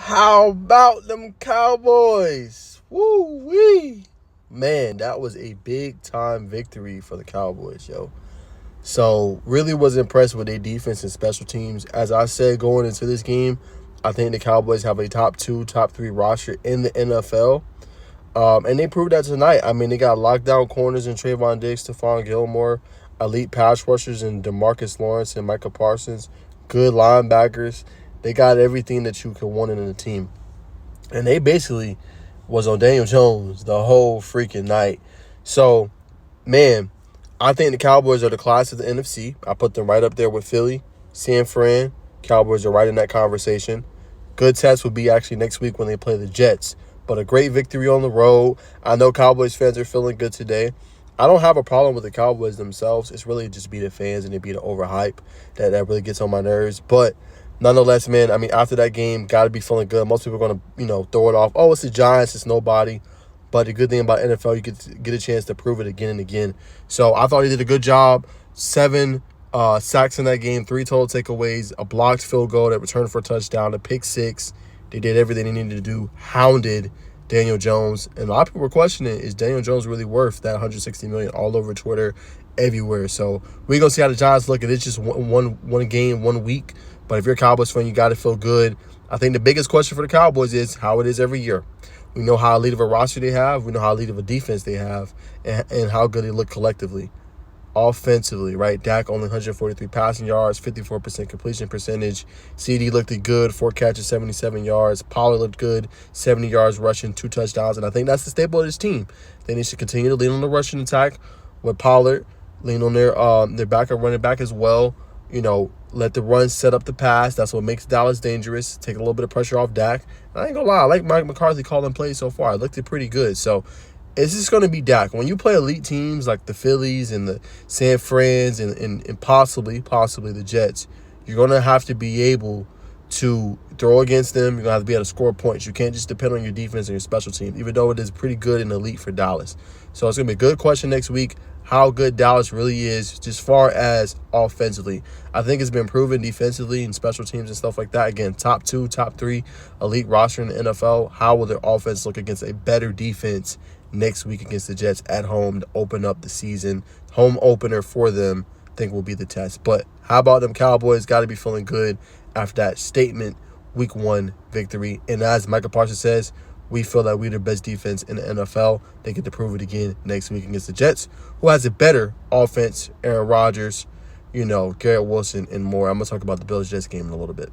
How about them Cowboys? Woo-wee. Man, that was a big-time victory for the Cowboys, yo. So, really was impressed with their defense and special teams. As I said going into this game, I think the Cowboys have a top 2, top 3 roster in the NFL. And they proved that tonight. I mean, they got lockdown corners in Trayvon Diggs, Stephon Gilmore, elite pass rushers in DeMarcus Lawrence and Micah Parsons, good linebackers. They got everything that you could want in a team. And they basically was on Daniel Jones the whole freaking night. So, man, I think the Cowboys are the class of the NFC. I put them right up there with Philly, San Fran. Cowboys are right in that conversation. Good test will be actually next week when they play the Jets. But a great victory on the road. I know Cowboys fans are feeling good today. I don't have a problem with the Cowboys themselves. It's really just be the fans and it be the overhype that really gets on my nerves. But nonetheless, man, I mean, after that game, got to be feeling good. Most people are going to, throw it off. Oh, it's the Giants. It's nobody. But the good thing about NFL, you get a chance to prove it again and again. So I thought he did a good job. 7 sacks in that game, 3 total takeaways, a blocked field goal that returned for a touchdown, a pick 6. They did everything they needed to do. Hounded Daniel Jones. And a lot of people were questioning, is Daniel Jones really worth that $160 million all over Twitter, everywhere? So we're going to see how the Giants look. It's just one game, 1 week. But if you're a Cowboys fan, you got to feel good. I think the biggest question for the Cowboys is how it is every year. We know how elite of a roster they have. We know how elite of a defense they have and how good they look collectively. Offensively, right? Dak only 143 passing yards, 54% completion percentage. CD looked good, 4 catches, 77 yards. Pollard looked good, 70 yards rushing, 2 touchdowns. And I think that's the staple of this team. They need to continue to lean on the rushing attack with Pollard, lean on their backup running back as well. Let the run set up the pass. That's what makes Dallas dangerous. Take a little bit of pressure off Dak. And I ain't going to lie, I like Mike McCarthy calling plays so far. It looked pretty good. So it's just going to be Dak. When you play elite teams like the Phillies and the San Frans and possibly the Jets, you're going to have to be able to throw against them. You're going to have to be able to score points. You can't just depend on your defense and your special teams, even though it is pretty good and elite for Dallas. So it's going to be a good question next week, how good Dallas really is just far as offensively. I think it's been proven defensively and special teams and stuff like that. Again, top 2, top 3 elite roster in the NFL. How will their offense look against a better defense next week against the Jets at home to open up the season? Home opener for them, I think, will be the test. But how about them Cowboys? Got to be feeling good after that statement week 1 victory. And as Micah Parsons says, we feel that we're the best defense in the NFL. They get to prove it again next week against the Jets, who has a better offense, Aaron Rodgers, Garrett Wilson, and more. I'm going to talk about the Bills-Jets game in a little bit.